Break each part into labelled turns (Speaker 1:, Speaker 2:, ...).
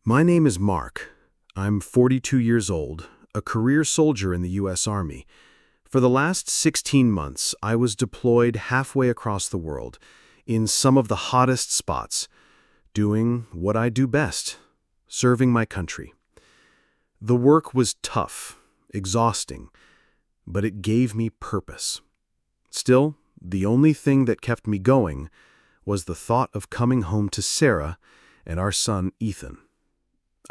Speaker 1: My name is Mark. I'm 42 years old, a career soldier in the U.S. Army. For the last 16 months, I was deployed halfway across the world, in some of the hottest spots, doing what I do best, serving my country. The work was tough, exhausting, but it gave me purpose. Still, the only thing that kept me going was the thought of coming home to Sarah and our son Ethan.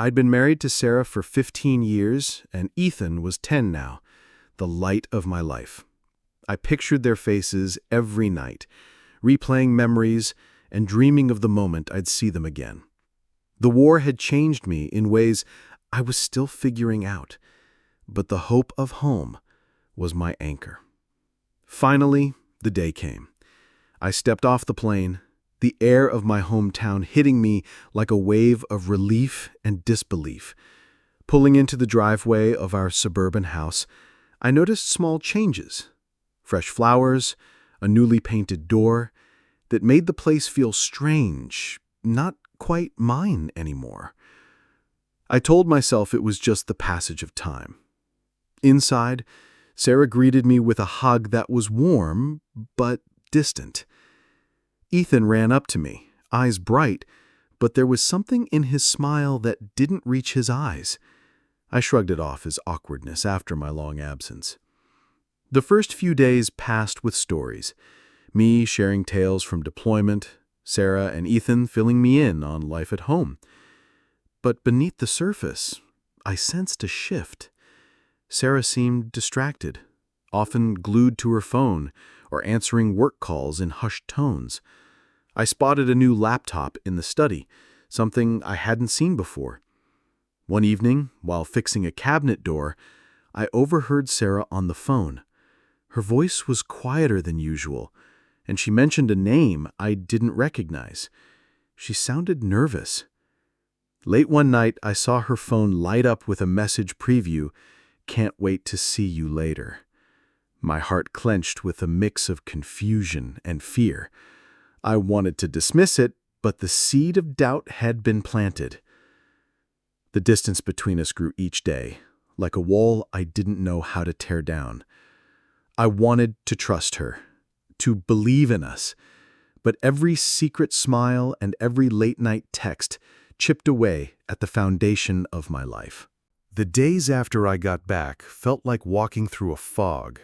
Speaker 1: I'd been married to Sarah for 15 years, and Ethan was 10 now, the light of my life. I pictured their faces every night, replaying memories and dreaming of the moment I'd see them again. The war had changed me in ways I was still figuring out, but the hope of home was my anchor. Finally, the day came. I stepped off the plane, the air of my hometown hitting me like a wave of relief and disbelief. Pulling into the driveway of our suburban house, I noticed small changes. Fresh flowers, a newly painted door that made the place feel strange, not quite mine anymore. I told myself it was just the passage of time. Inside, Sarah greeted me with a hug that was warm but distant. Ethan ran up to me, eyes bright, but there was something in his smile that didn't reach his eyes. I shrugged it off as awkwardness after my long absence. The first few days passed with stories, me sharing tales from deployment, Sarah and Ethan filling me in on life at home. But beneath the surface, I sensed a shift. Sarah seemed distracted, often glued to her phone or answering work calls in hushed tones. I spotted a new laptop in the study, something I hadn't seen before. One evening, while fixing a cabinet door, I overheard Sarah on the phone. Her voice was quieter than usual, and she mentioned a name I didn't recognize. She sounded nervous. Late one night, I saw her phone light up with a message preview, "Can't wait to see you later." My heart clenched with a mix of confusion and fear. I wanted to dismiss it, but the seed of doubt had been planted. The distance between us grew each day, like a wall I didn't know how to tear down. I wanted to trust her, to believe in us, but every secret smile and every late-night text chipped away at the foundation of my life. The days after I got back felt like walking through a fog.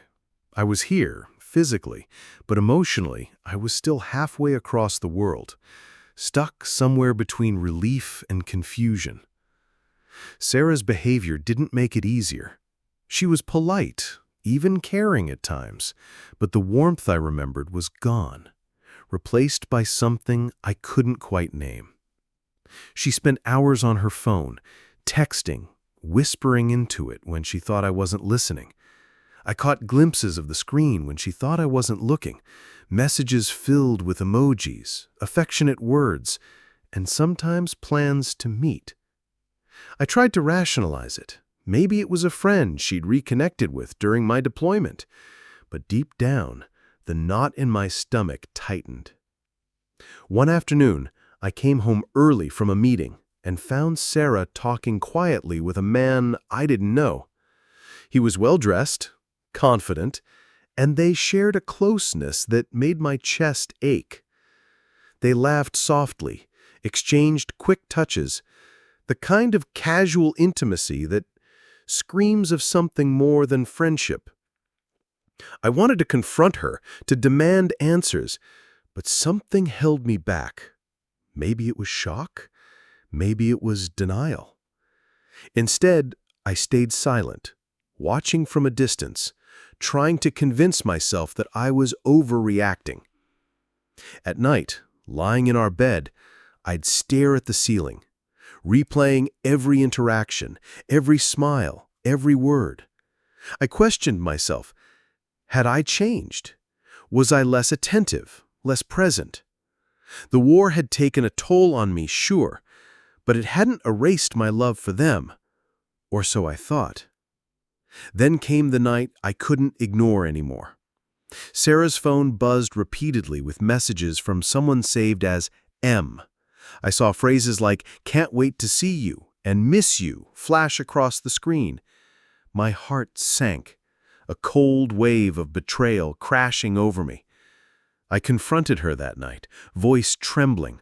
Speaker 1: I was here, physically, but emotionally, I was still halfway across the world, stuck somewhere between relief and confusion. Sarah's behavior didn't make it easier. She was polite, even caring at times, but the warmth I remembered was gone, replaced by something I couldn't quite name. She spent hours on her phone, texting, whispering into it when she thought I wasn't listening. I caught glimpses of the screen when she thought I wasn't looking, messages filled with emojis, affectionate words, and sometimes plans to meet. I tried to rationalize it. Maybe it was a friend she'd reconnected with during my deployment. But deep down, the knot in my stomach tightened. One afternoon, I came home early from a meeting and found Sarah talking quietly with a man I didn't know. He was well-dressed, confident, and they shared a closeness that made my chest ache. They laughed softly, exchanged quick touches, the kind of casual intimacy that screams of something more than friendship. I wanted to confront her, to demand answers, but something held me back. Maybe it was shock, maybe it was denial. Instead, I stayed silent, watching from a distance, trying to convince myself that I was overreacting. At night, lying in our bed, I'd stare at the ceiling, replaying every interaction, every smile, every word. I questioned myself. Had I changed? Was I less attentive, less present? The war had taken a toll on me, sure, but it hadn't erased my love for them, or so I thought. Then came the night I couldn't ignore anymore. Sarah's phone buzzed repeatedly with messages from someone saved as M. I saw phrases like, "can't wait to see you," and "miss you" flash across the screen. My heart sank, a cold wave of betrayal crashing over me. I confronted her that night, voice trembling,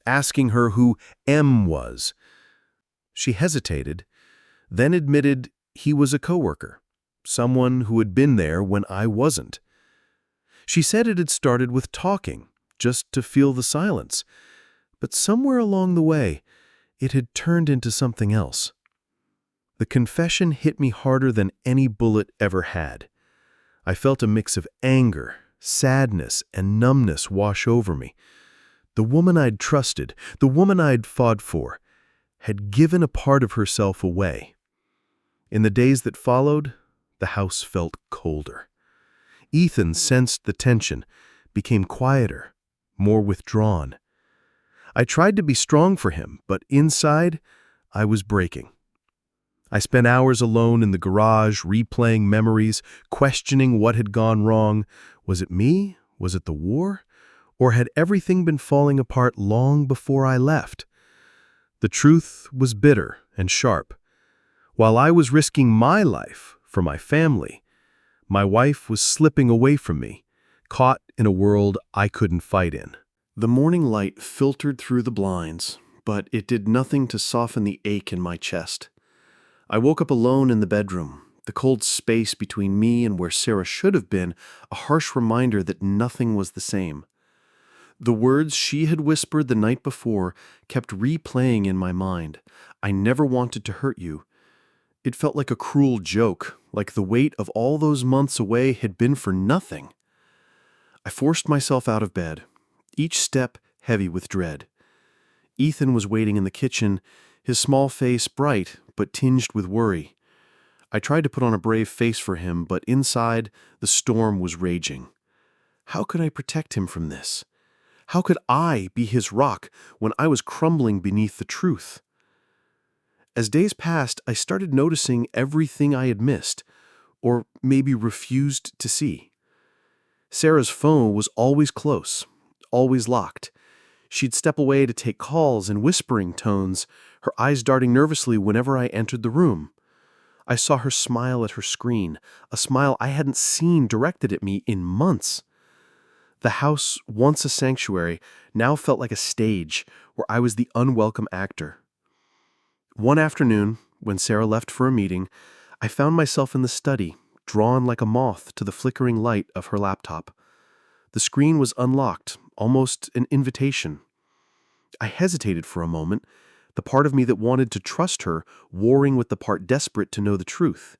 Speaker 1: asking her who M was. She hesitated, then admitted he was a coworker, someone who had been there when I wasn't. She said it had started with talking, just to feel the silence, but somewhere along the way, it had turned into something else. The confession hit me harder than any bullet ever had. I felt a mix of anger, sadness, and numbness wash over me. The woman I'd trusted, the woman I'd fought for, had given a part of herself away. In the days that followed, the house felt colder. Ethan sensed the tension, became quieter, more withdrawn. I tried to be strong for him, but inside, I was breaking. I spent hours alone in the garage, replaying memories, questioning what had gone wrong. Was it me? Was it the war? Or had everything been falling apart long before I left? The truth was bitter and sharp. While I was risking my life for my family, my wife was slipping away from me, caught in a world I couldn't fight in. The morning light filtered through the blinds, but it did nothing to soften the ache in my chest. I woke up alone in the bedroom, the cold space between me and where Sarah should have been, a harsh reminder that nothing was the same. The words she had whispered the night before kept replaying in my mind. "I never wanted to hurt you." It felt like a cruel joke, like the weight of all those months away had been for nothing. I forced myself out of bed, each step heavy with dread. Ethan was waiting in the kitchen, his small face bright but tinged with worry. I tried to put on a brave face for him, but inside, the storm was raging. How could I protect him from this? How could I be his rock when I was crumbling beneath the truth? As days passed, I started noticing everything I had missed, or maybe refused to see. Sarah's phone was always close, always locked. She'd step away to take calls in whispering tones, her eyes darting nervously whenever I entered the room. I saw her smile at her screen, a smile I hadn't seen directed at me in months. The house, once a sanctuary, now felt like a stage where I was the unwelcome actor. One afternoon, when Sarah left for a meeting, I found myself in the study, drawn like a moth to the flickering light of her laptop. The screen was unlocked, almost an invitation. I hesitated for a moment, the part of me that wanted to trust her warring with the part desperate to know the truth.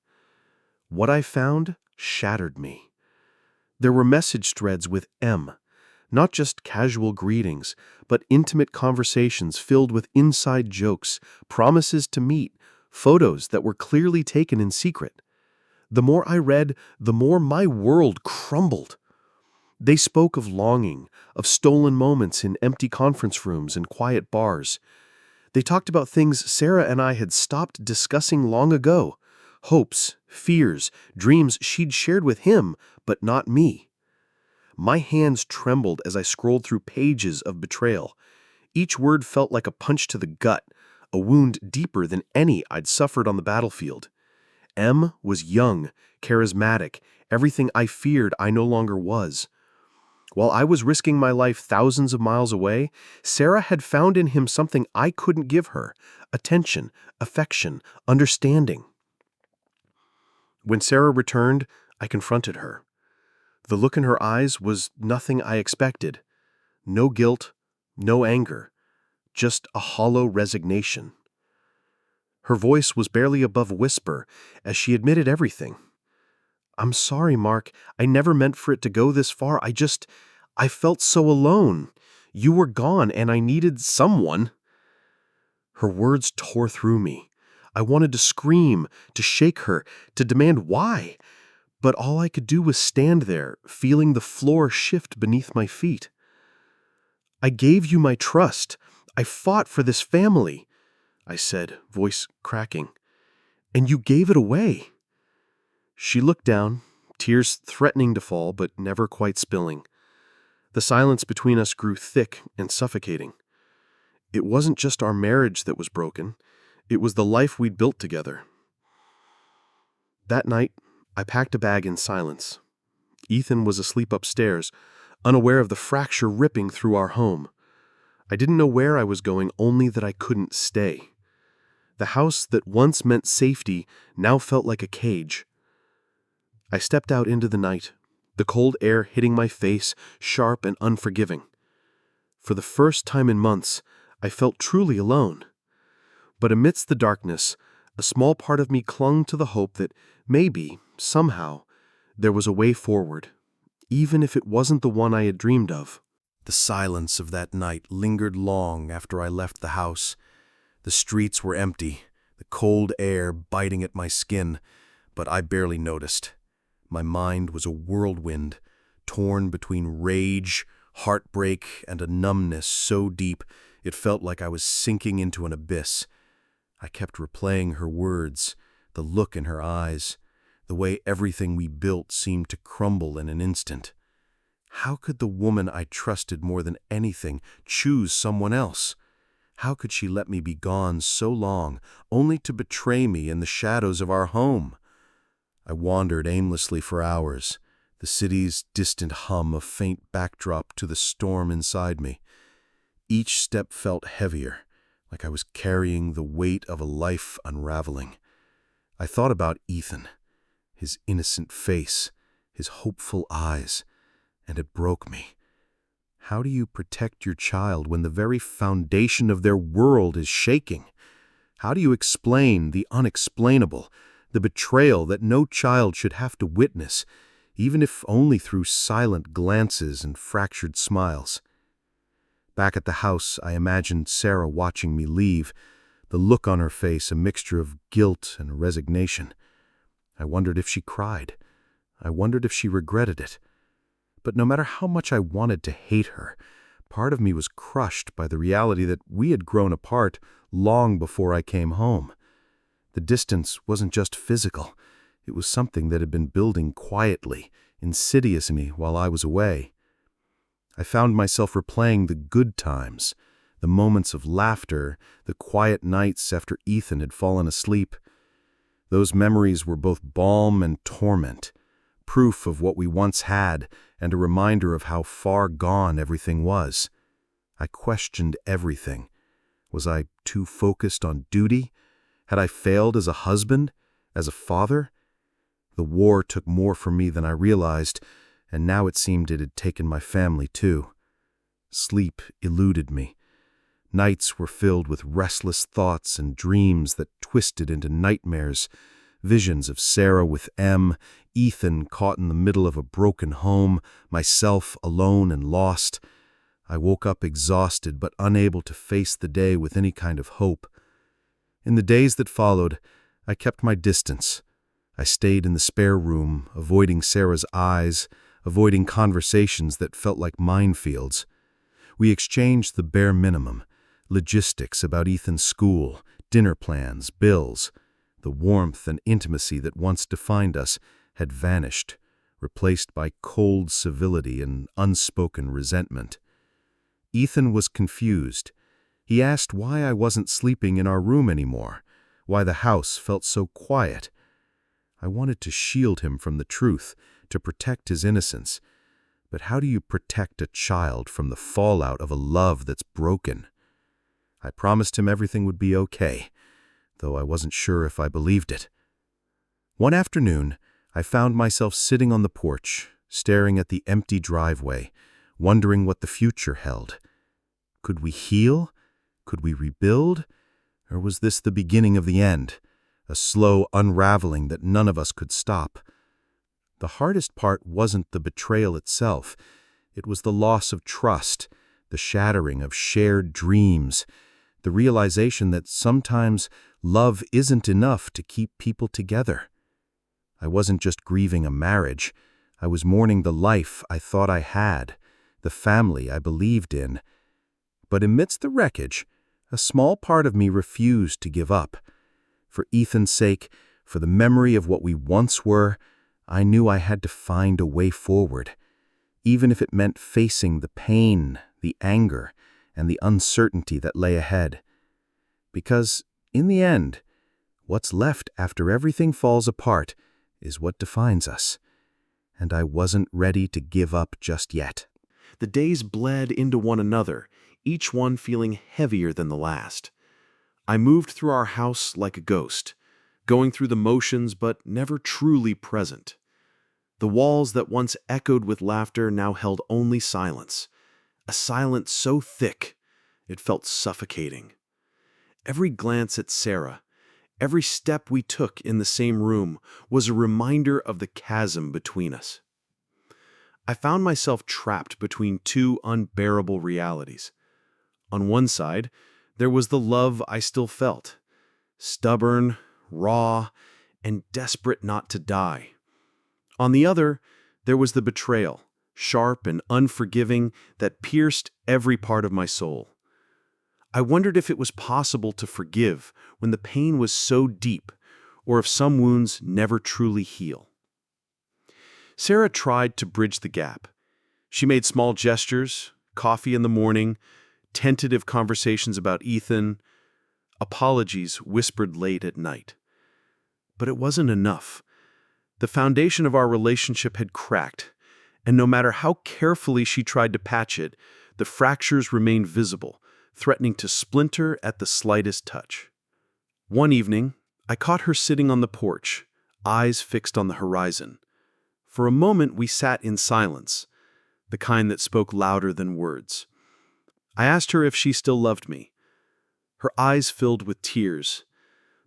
Speaker 1: What I found shattered me. There were message threads with M, not just casual greetings, but intimate conversations filled with inside jokes, promises to meet, photos that were clearly taken in secret. The more I read, the more my world crumbled. They spoke of longing, of stolen moments in empty conference rooms and quiet bars. They talked about things Sarah and I had stopped discussing long ago, hopes, fears, dreams she'd shared with him, but not me. My hands trembled as I scrolled through pages of betrayal. Each word felt like a punch to the gut, a wound deeper than any I'd suffered on the battlefield. M was young, charismatic, everything I feared I no longer was. While I was risking my life thousands of miles away, Sarah had found in him something I couldn't give her: attention, affection, understanding. When Sarah returned, I confronted her. The look in her eyes was nothing I expected. No guilt, no anger, just a hollow resignation. Her voice was barely above a whisper as she admitted everything. "I'm sorry, Mark. I never meant for it to go this far. I felt so alone. You were gone and I needed someone." Her words tore through me. I wanted to scream, to shake her, to demand why. But all I could do was stand there, feeling the floor shift beneath my feet. "I gave you my trust. I fought for this family," I said, voice cracking. "And you gave it away." She looked down, tears threatening to fall but never quite spilling. The silence between us grew thick and suffocating. It wasn't just our marriage that was broken. It was the life we'd built together. That night, I packed a bag in silence. Ethan was asleep upstairs, unaware of the fracture ripping through our home. I didn't know where I was going, only that I couldn't stay. The house that once meant safety now felt like a cage. I stepped out into the night, the cold air hitting my face, sharp and unforgiving. For the first time in months, I felt truly alone. But amidst the darkness, a small part of me clung to the hope that maybe, somehow, there was a way forward, even if it wasn't the one I had dreamed of. The silence of that night lingered long after I left the house. The streets were empty, the cold air biting at my skin, but I barely noticed. My mind was a whirlwind, torn between rage, heartbreak, and a numbness so deep it felt like I was sinking into an abyss. I kept replaying her words, the look in her eyes, the way everything we built seemed to crumble in an instant. How could the woman I trusted more than anything choose someone else? How could she let me be gone so long, only to betray me in the shadows of our home? I wandered aimlessly for hours, the city's distant hum a faint backdrop to the storm inside me. Each step felt heavier, like I was carrying the weight of a life unraveling. I thought about Ethan, his innocent face, his hopeful eyes, and it broke me. How do you protect your child when the very foundation of their world is shaking? How do you explain the unexplainable, the betrayal that no child should have to witness, even if only through silent glances and fractured smiles? Back at the house, I imagined Sarah watching me leave, the look on her face a mixture of guilt and resignation. I wondered if she cried. I wondered if she regretted it. But no matter how much I wanted to hate her, part of me was crushed by the reality that we had grown apart long before I came home. The distance wasn't just physical. It was something that had been building quietly, insidious in me while I was away. I found myself replaying the good times, the moments of laughter, the quiet nights after Ethan had fallen asleep. Those memories were both balm and torment, proof of what we once had and a reminder of how far gone everything was. I questioned everything. Was I too focused on duty? Had I failed as a husband, as a father? The war took more from me than I realized, and now it seemed it had taken my family too. Sleep eluded me. Nights were filled with restless thoughts and dreams that twisted into nightmares, visions of Sarah with M, Ethan caught in the middle of a broken home, myself alone and lost. I woke up exhausted but unable to face the day with any kind of hope. In the days that followed, I kept my distance. I stayed in the spare room, avoiding Sarah's eyes, avoiding conversations that felt like minefields. We exchanged the bare minimum, logistics about Ethan's school, dinner plans, bills. The warmth and intimacy that once defined us had vanished, replaced by cold civility and unspoken resentment. Ethan was confused. He asked why I wasn't sleeping in our room anymore, why the house felt so quiet. I wanted to shield him from the truth, to protect his innocence. But how do you protect a child from the fallout of a love that's broken? I promised him everything would be okay, though I wasn't sure if I believed it. One afternoon, I found myself sitting on the porch, staring at the empty driveway, wondering what the future held. Could we heal? Could we rebuild? Or was this the beginning of the end, a slow unraveling that none of us could stop? The hardest part wasn't the betrayal itself. It was the loss of trust, the shattering of shared dreams, the realization that sometimes love isn't enough to keep people together. I wasn't just grieving a marriage. I was mourning the life I thought I had, the family I believed in. But amidst the wreckage, a small part of me refused to give up. For Ethan's sake, for the memory of what we once were, I knew I had to find a way forward, even if it meant facing the pain, the anger,
Speaker 2: and the uncertainty that lay ahead. Because, in the end, what's left after everything falls apart is what defines us, and I wasn't ready to give up just yet.
Speaker 1: The days bled into one another, each one feeling heavier than the last. I moved through our house like a ghost, going through the motions but never truly present. The walls that once echoed with laughter now held only silence, a silence so thick it felt suffocating. Every glance at Sarah, every step we took in the same room was a reminder of the chasm between us. I found myself trapped between two unbearable realities. On one side, there was the love I still felt, stubborn, raw, and desperate not to die. On the other, there was the betrayal, sharp and unforgiving, that pierced every part of my soul. I wondered if it was possible to forgive when the pain was so deep, or if some wounds never truly heal. Sarah tried to bridge the gap. She made small gestures, coffee in the morning, tentative conversations about Ethan, apologies whispered late at night. But it wasn't enough. The foundation of our relationship had cracked, and no matter how carefully she tried to patch it, the fractures remained visible, threatening to splinter at the slightest touch. One evening, I caught her sitting on the porch, eyes fixed on the horizon. For a moment, we sat in silence, the kind that spoke louder than words. I asked her if she still loved me. Her eyes filled with tears,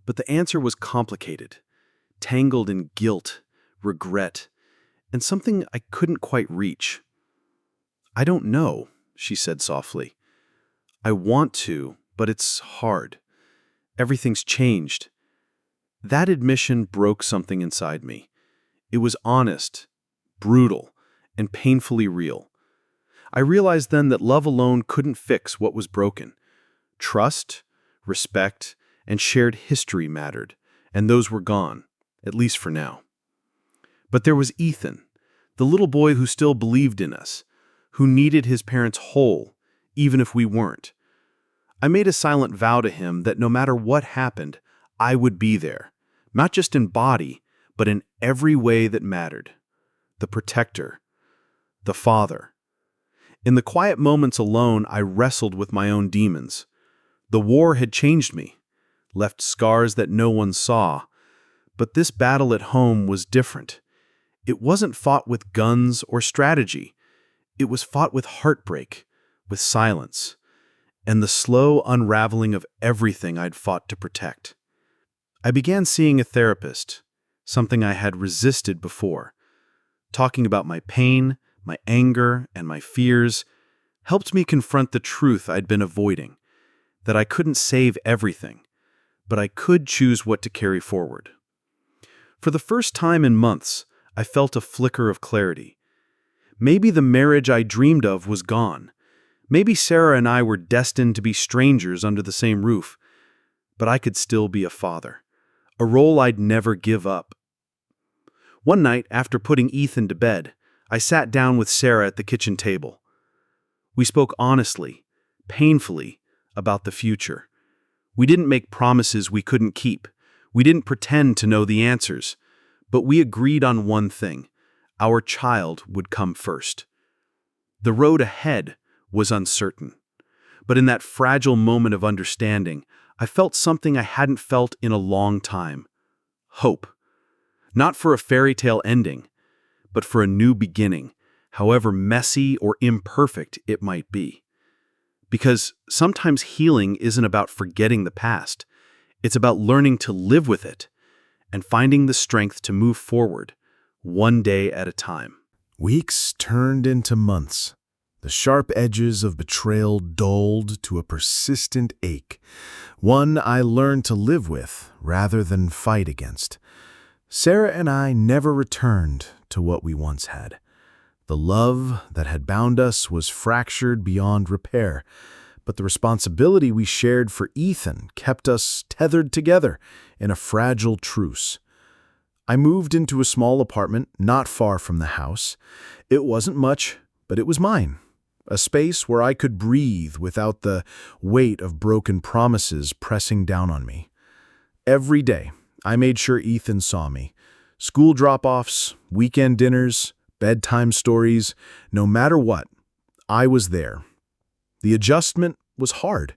Speaker 1: but the answer was complicated, tangled in guilt, regret, and something I couldn't quite reach. "I don't know," she said softly. "I want to, but it's hard. Everything's changed." That admission broke something inside me. It was honest, brutal, and painfully real. I realized then that love alone couldn't fix what was broken. Trust, respect, and shared history mattered, and those were gone, at least for now. But there was Ethan, the little boy who still believed in us, who needed his parents whole, even if we weren't. I made a silent vow to him that no matter what happened, I would be there, not just in body, but in every way that mattered. The protector, the father. In the quiet moments alone, I wrestled with my own demons. The war had changed me, left scars that no one saw, but this battle at home was different. It wasn't fought with guns or strategy. It was fought with heartbreak, with silence, and the slow unraveling of everything I'd fought to protect. I began seeing a therapist, something I had resisted before. Talking about my pain, my anger, and my fears helped me confront the truth I'd been avoiding, that I couldn't save everything, but I could choose what to carry forward. For the first time in months, I felt a flicker of clarity. Maybe the marriage I dreamed of was gone. Maybe Sarah and I were destined to be strangers under the same roof, but I could still be a father, a role I'd never give up. One night, after putting Ethan to bed, I sat down with Sarah at the kitchen table. We spoke honestly, painfully, about the future. We didn't make promises we couldn't keep. We didn't pretend to know the answers. But we agreed on one thing: our child would come first. The road ahead was uncertain. But in that fragile moment of understanding, I felt something I hadn't felt in a long time: hope. Not for a fairy tale ending, but for a new beginning, however messy or imperfect it might be. Because sometimes healing isn't about forgetting the past. It's about learning to live with it and finding the strength to move forward, one day at a time.
Speaker 2: Weeks turned into months. The sharp edges of betrayal dulled to a persistent ache, one I learned to live with rather than fight against. Sarah and I never returned to what we once had. The love that had bound us was fractured beyond repair, but the responsibility we shared for Ethan kept us tethered together in a fragile truce. I moved into a small apartment not far from the house. It wasn't much, but it was mine. a space where I could breathe without the weight of broken promises pressing down on me. Every day, I made sure Ethan saw me. School drop-offs, weekend dinners, bedtime stories, no matter what, I was there. The adjustment was hard.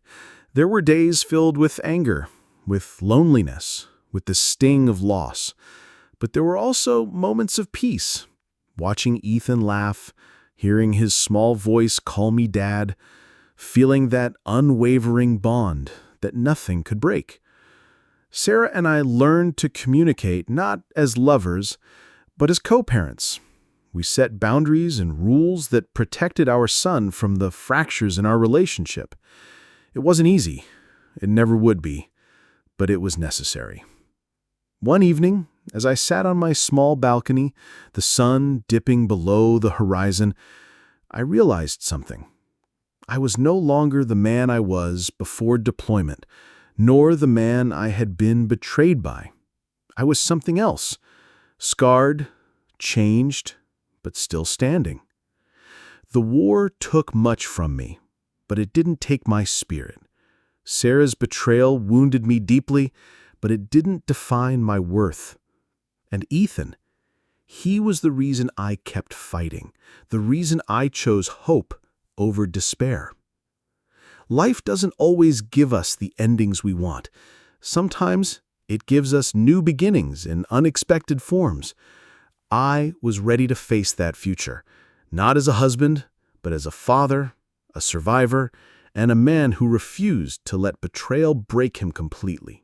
Speaker 2: There were days filled with anger, with loneliness, with the sting of loss. But there were also moments of peace. Watching Ethan laugh, hearing his small voice call me Dad, feeling that unwavering bond that nothing could break. Sarah and I learned to communicate not as lovers, but as co-parents. We set boundaries and rules that protected our son from the fractures in our relationship. It wasn't easy. It never would be, but it was necessary. One evening, as I sat on my small balcony, the sun dipping below the horizon, I realized something. I was no longer the man I was before deployment, nor the man I had been betrayed by. I was something else, scarred, changed, but still standing. The war took much from me, but it didn't take my spirit. Sarah's betrayal wounded me deeply, but it didn't define my worth. And Ethan, he was the reason I kept fighting, the reason I chose hope over despair. Life doesn't always give us the endings we want. Sometimes it gives us new beginnings in unexpected forms. I was ready to face that future, not as a husband, but as a father, a survivor, and a man who refused to let betrayal break him completely.